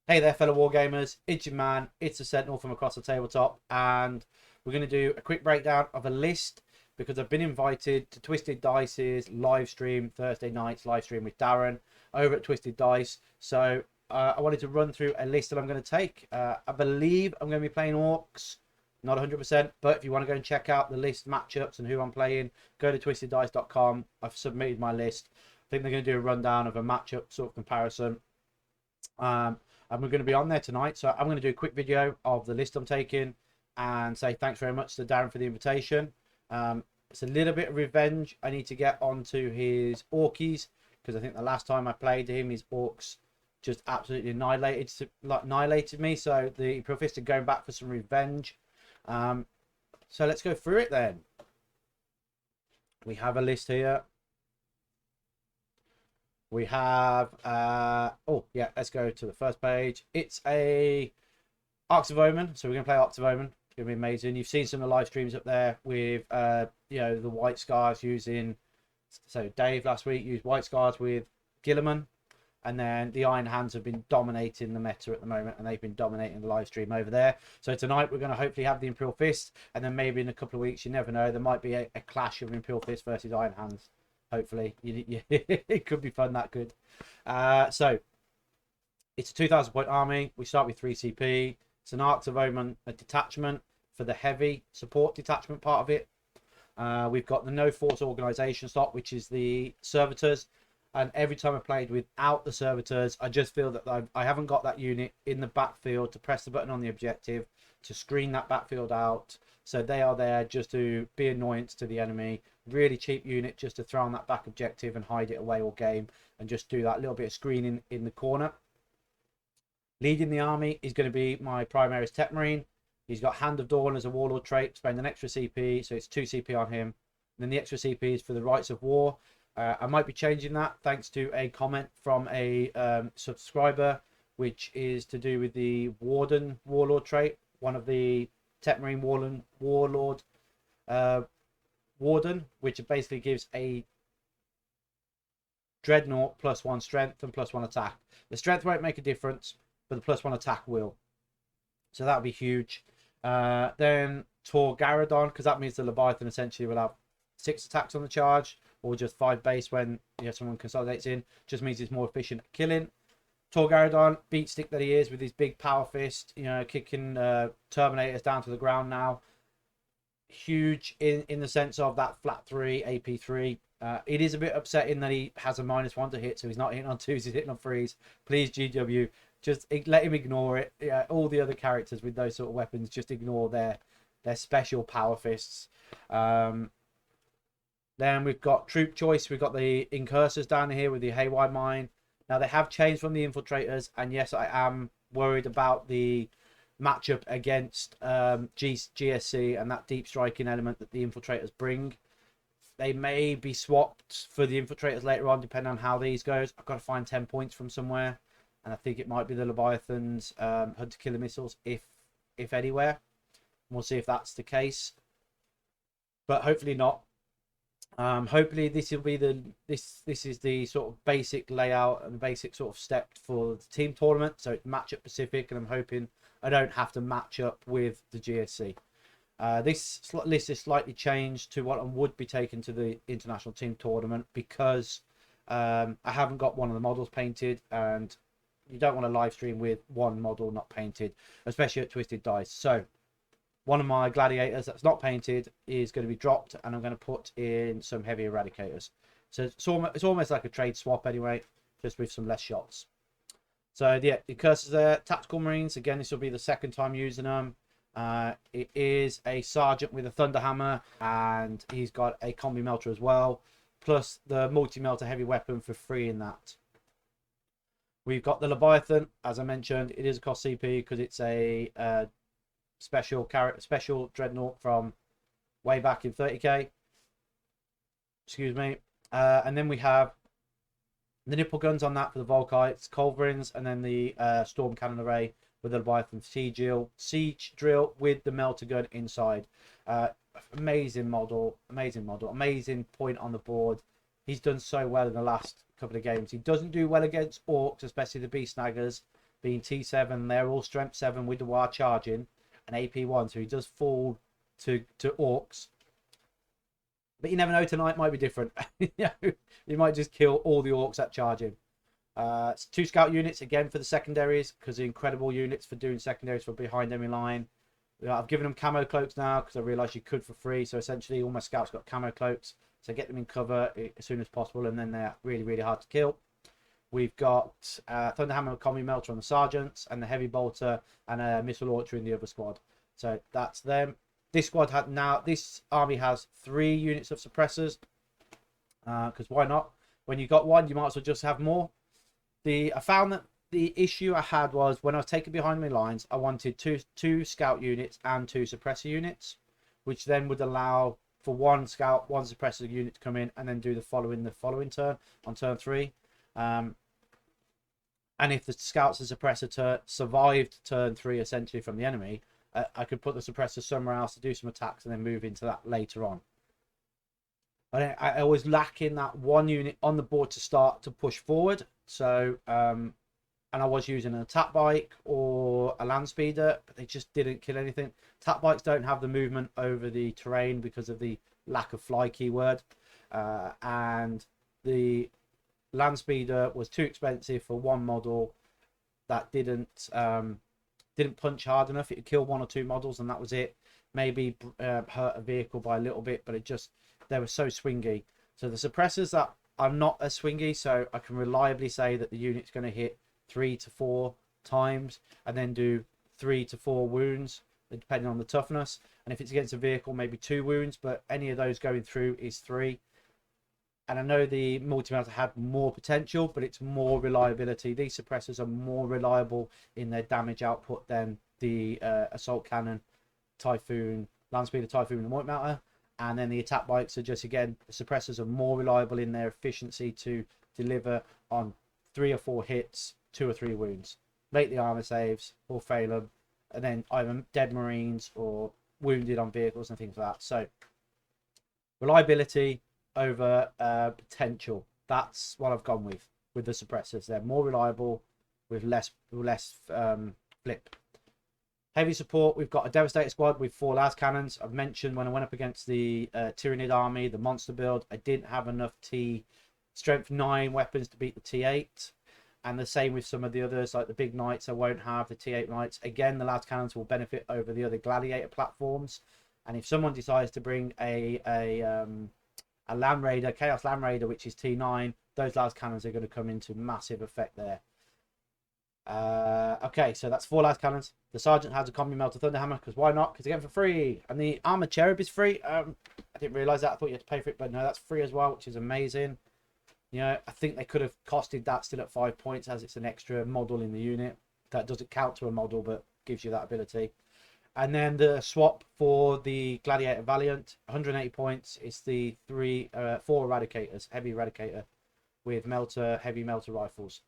Hey there, fellow wargamers. It's your man. It's the Sentinel from across the tabletop, and we're going to do a quick breakdown of a list because I've been invited to Twisted Dice's live stream, Thursday night's live stream with Darren over at Twisted Dice. So I wanted to run through a list that I'm going to take. I believe I'm going to be playing Orcs, not 100%, but if you want to go and check out the list matchups and who I'm playing, go to twisteddice.com. I've submitted my list. I think they're going to do a rundown of a matchup sort of comparison. And we're going to be on there tonight, so I'm going to do a quick video of the list I'm taking and say thanks very much to Darren for the invitation. It's a little bit of revenge. I need to get onto his Orkies because I think the last time I played him, his Orcs just absolutely annihilated me. So the Imperial Fist are going back for some revenge. So let's go through it then. We have a list here. We have, oh yeah, let's go to the first page. It's a Arks of Omen, so we're going to play Arks of Omen. It's going to be amazing. You've seen some of the live streams up there with, you know, the White Scars using, so Dave last week used White Scars with Gilliman, and then the Iron Hands have been dominating the meta at the moment, and they've been dominating the live stream over there. So tonight we're going to hopefully have the Imperial Fist, and then maybe in a couple of weeks, you never know, there might be a clash of Imperial Fist versus Iron Hands. Hopefully, it could be fun that good. So it's a 2,000 point army. We start with 3 CP. It's an Arks of Omen, a detachment for the heavy support detachment part of it. We've got the no force organization slot, which is the Servitors. And every time I played without the Servitors, I just feel that I haven't got that unit in the backfield to press the button on the objective to screen that backfield out. So they are there just to be annoyance to the enemy. Really cheap unit just to throw on that back objective and hide it away all game and just do that little bit of screening in the corner. Leading the army is going to be my Primaris Techmarine. He's got Hand of Dorn as a Warlord trait, spend an extra CP, so it's 2 CP on him. And then the extra CP is for the Rites of War. I might be changing that thanks to a comment from a subscriber, which is to do with the Warden Warlord trait, one of the Techmarine Warlord Warden, which basically gives a Dreadnought +1 strength and +1 attack. The strength won't make a difference, but the +1 attack will. So that'll be huge. Then Tor Garadon, because that means the Leviathan essentially will have 6 attacks on the charge, or just 5 base when someone consolidates in. Just means it's more efficient at killing. Tor Garadon, beat stick that he is with his big power fist, kicking Terminators down to the ground now. Huge in the sense of that flat 3 AP3. It is a bit upsetting that he has a -1 to hit, so he's not hitting on 2s, he's hitting on 3s. Please, GW, just let him ignore it. All the other characters with those sort of weapons, just ignore their special power fists. Then we've got troop choice. We've got the Incursors down here with the Haywire mine. Now they have changed from the Infiltrators, and yes, I am worried about the matchup against GSC and that deep striking element that the Infiltrators bring. They may be swapped for the Infiltrators later on, depending on how these goes. I've got to find 10 points from somewhere, and I think it might be the Leviathan's Hunter Killer Missiles, if anywhere. We'll see if that's the case, but hopefully not. Hopefully this will be this is the sort of basic layout and the basic sort of step for the team tournament, so it's matchup specific, and I'm hoping I don't have to match up with the GSC. This list is slightly changed to what I would be taken to the international team tournament because I haven't got one of the models painted, and you don't want to live stream with one model not painted, especially at Twisted Dice. So one of my gladiators that's not painted is going to be dropped, and I'm going to put in some heavy eradicators. So it's almost like a trade swap anyway, just with some less shots. So yeah, the Incursors there. Tactical Marines, again, this will be the second time using them. It is a Sergeant with a Thunderhammer, and he's got a Combi Melter as well, plus the Multi-Melter heavy weapon for free in that. We've got the Leviathan, as I mentioned. It is a cost CP because it's a special dreadnought from way back in 30k. Excuse me. And then we have the nipple guns on that for the Volkites, Culverins, and then the storm cannon array with the Leviathan siege drill with the melter gun inside. Amazing model, amazing point on the board. He's done so well in the last couple of games. He doesn't do well against orcs, especially the beast snaggers, being T7. They're all strength 7 with the wire charging and AP1, so he does fall to orcs. But you never know, tonight might be different. You know, you might just kill all the orcs that charge him. 2 scout units again for the secondaries, because they're incredible units for doing secondaries for behind enemy line. I've given them camo cloaks now because I realised you could for free. So essentially all my scouts got camo cloaks. So get them in cover as soon as possible, and then they're really, really hard to kill. We've got Thunderhammer and Combi Melter on the Sergeants, and the Heavy Bolter and a Missile Launcher in the other squad. So that's them. This squad this army has 3 units of suppressors. Because why not? When you got one, you might as well just have more. I found that the issue I had was when I was taking behind my lines, I wanted two scout units and 2 suppressor units, which then would allow for 1 scout, 1 suppressor unit to come in and then do the following turn on turn 3. And if the scouts and suppressor survived turn 3 essentially from the enemy, I could put the suppressor somewhere else to do some attacks and then move into that later on. I always lack in that 1 unit on the board to start to push forward. So and I was using an attack bike or a land speeder, but they just didn't kill anything. Attack bikes don't have the movement over the terrain because of the lack of fly keyword, and the land speeder was too expensive for 1 model that didn't punch hard enough. It could kill 1 or 2 models and that was it. Maybe hurt a vehicle by a little bit, but they were so swingy. So the suppressors that I'm not as swingy, so I can reliably say that the unit's going to hit 3 to 4 times and then do 3 to 4 wounds depending on the toughness. And if it's against a vehicle, maybe 2 wounds, but any of those going through is 3. And I know the multi-melter had more potential, but it's more reliability. These suppressors are more reliable in their damage output than the assault cannon, Typhoon, land speeder, Typhoon and multi-melter. And then the attack bikes are just, again, the suppressors are more reliable in their efficiency to deliver on 3 or 4 hits, 2 or 3 wounds, make the armor saves or fail them, and then either dead marines or wounded on vehicles and things like that. So reliability over potential, that's what I've gone with the suppressors. They're more reliable with less flip. Heavy support, we've got a Devastator squad with 4 las cannons. I've mentioned when I went up against the Tyrannid army, the monster build, I didn't have enough strength 9 weapons to beat the T8. And the same with some of the others, like the big knights, I won't have the T8 knights. Again, the las cannons will benefit over the other gladiator platforms. And if someone decides to bring a Land Raider, Chaos Land Raider, which is T9, those las cannons are going to come into massive effect there. Okay, so that's 4 las cannons. The Sergeant has a Combi Melter Thunderhammer, because why not? Because they get it for free. And the Armored Cherub is free. I didn't realise that. I thought you had to pay for it, but no, that's free as well, which is amazing. You know, I think they could have costed that still at 5 points, as it's an extra model in the unit. That doesn't count to a model, but gives you that ability. And then the swap for the Gladiator Valiant, 180 points. It's the 4 Eradicators, heavy Eradicator, with heavy melter rifles.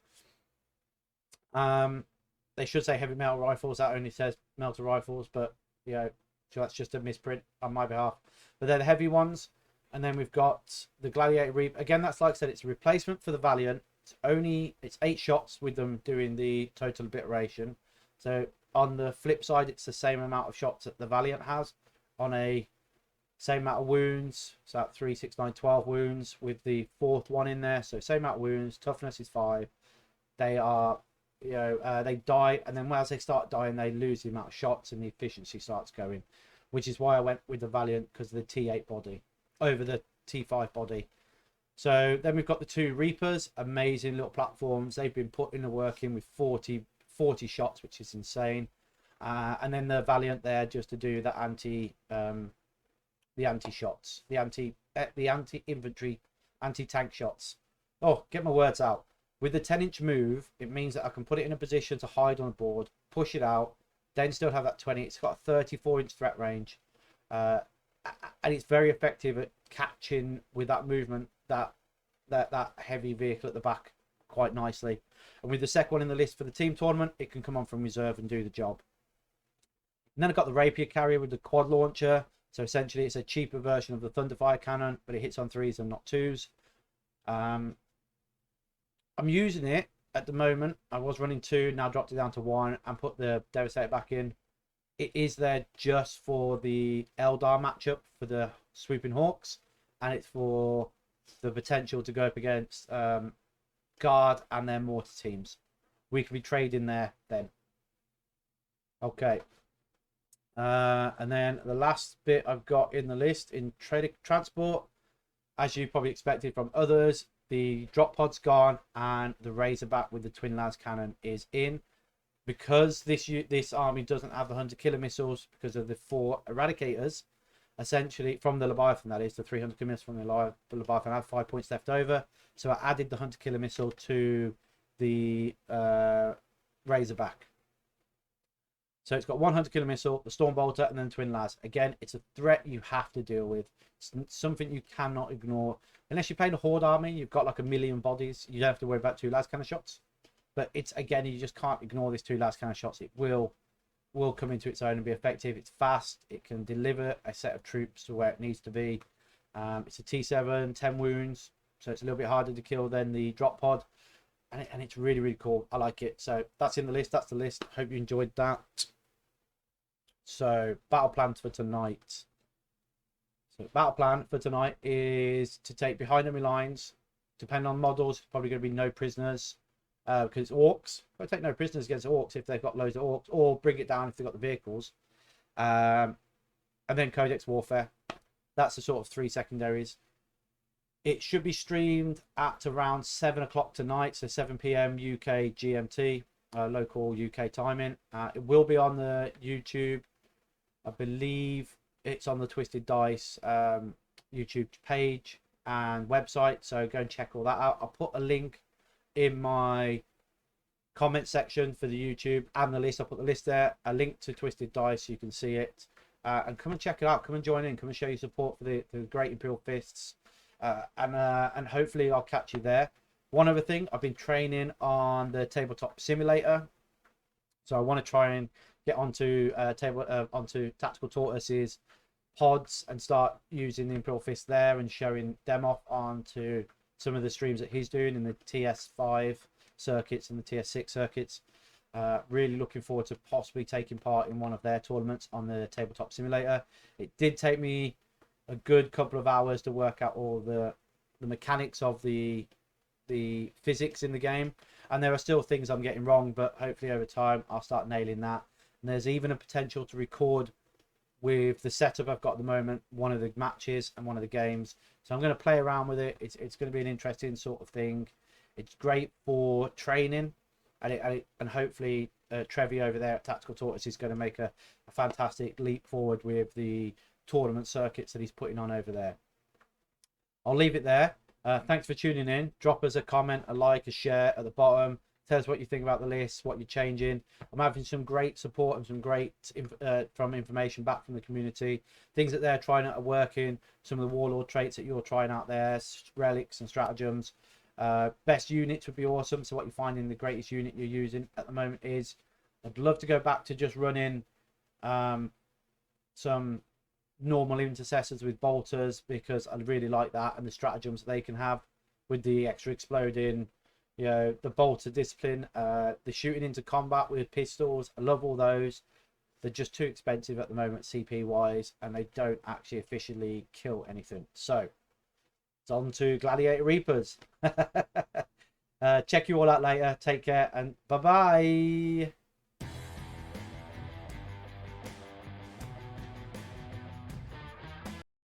They should say heavy melter rifles. That only says melter rifles, but you know, so that's just a misprint on my behalf. But they're the heavy ones. And then we've got the Gladiator Reap. Again, that's like I said, it's a replacement for the Valiant. It's 8 shots with them doing the total obliteration. So on the flip side, it's the same amount of shots that the Valiant has on a same amount of wounds. So that 3, 6, 9, 12 wounds with the 4th one in there. So same amount of wounds. Toughness is 5. They are, you know, they die, and then as they start dying, they lose the amount of shots and the efficiency starts going, which is why I went with the Valiant, because of the T8 body over the T5 body. So then we've got the 2 Reapers, amazing little platforms. They've been put in the work in with 40 shots, which is insane. And then the Valiant there just to do the anti-shots, the anti-infantry, anti-tank shots. Oh, get my words out. With the 10-inch move, it means that I can put it in a position to hide on the board, push it out, then still have that 20. It's got a 34-inch threat range. And it's very effective at catching with that movement that heavy vehicle at the back quite nicely. And with the second one in the list for the team tournament, it can come on from reserve and do the job. And then I've got the Rapier carrier with the quad launcher. So essentially it's a cheaper version of the Thunderfire cannon, but it hits on 3s and not 2s. I'm using it at the moment. I was running 2, now dropped it down to 1 and put the Devastator back in. It is there just for the Eldar matchup for the Swooping Hawks, and it's for the potential to go up against Guard and their mortar teams. We can be trading there then. Okay. And then the last bit I've got in the list in transport, as you probably expected from others, the drop pod's gone and the Razorback with the twin las cannon is in. Because this army doesn't have the 100 killer missiles because of the 4 eradicators, essentially from the Leviathan, that is the 300 killer missiles from the Leviathan. I have 5 points left over, so I added the 100 killer missile to the Razorback. So it's got 100 killer missile, the Stormbolter, and then the twin las. Again, it's a threat you have to deal with. It's something you cannot ignore unless you're playing a horde army. You've got like a million bodies. You don't have to worry about 2 las cannon shots. But it's, again, you just can't ignore these 2 las cannon shots. It will come into its own and be effective. It's fast. It can deliver a set of troops to where it needs to be. It's a T7, 10 wounds, so it's a little bit harder to kill than the drop pod. And it's really, really cool. I like it. So that's in the list. That's the list. Hope you enjoyed that. So battle plans for tonight. So battle plan for tonight is to take behind enemy lines. Depending on models, it's probably going to be no prisoners. Because it's orcs. I'll take no prisoners against orcs if they've got loads of orcs, or bring it down if they've got the vehicles. And then Codex Warfare. That's the sort of 3 secondaries. It should be streamed at around 7 o'clock tonight, so 7 p.m. UK GMT, local UK timing. It will be on the YouTube. I believe it's on the Twisted Dice YouTube page and website, so go and check all that out. I'll put a link in my comment section for the YouTube and the list. I'll put the list there, a link to Twisted Dice so you can see it, and come and check it out. Come and join in, come and show your support for the great Imperial Fists, and hopefully I'll catch you there. One other thing, I've been training on the tabletop simulator, so I want to try and get onto onto Tactical Tortoise's pods and start using the Imperial Fist there and showing them off onto some of the streams that he's doing in the TS5 circuits and the TS6 circuits. Really looking forward to possibly taking part in one of their tournaments on the tabletop simulator. It did take me a good couple of hours to work out all the mechanics of the physics in the game, and there are still things I'm getting wrong, but hopefully over time I'll start nailing that. And there's even a potential to record with the setup I've got at the moment, one of the matches and one of the games. So I'm going to play around with it. It's going to be an interesting sort of thing. It's great for training, and hopefully Trevi over there at Tactical Tortoise is going to make a fantastic leap forward with the tournament circuits that he's putting on over there. I'll leave it there. Thanks for tuning in. Drop us a comment, a like, a share at the bottom. Tell us what you think about the list, what you're changing. I'm having some great support and some great information back from the community. Things that they're trying out are working. Some of the Warlord traits that you're trying out there, relics and stratagems. Best units would be awesome. So what you're finding the greatest unit you're using at the moment is, I'd love to go back to just running some normal intercessors with bolters, because I really like that, and the stratagems that they can have with the extra exploding, you know, the bolter discipline, the shooting into combat with pistols. I love all those. They're just too expensive at the moment CP wise, and they don't actually efficiently kill anything. So it's on to Gladiator Reapers. Check you all out later. Take care and bye bye.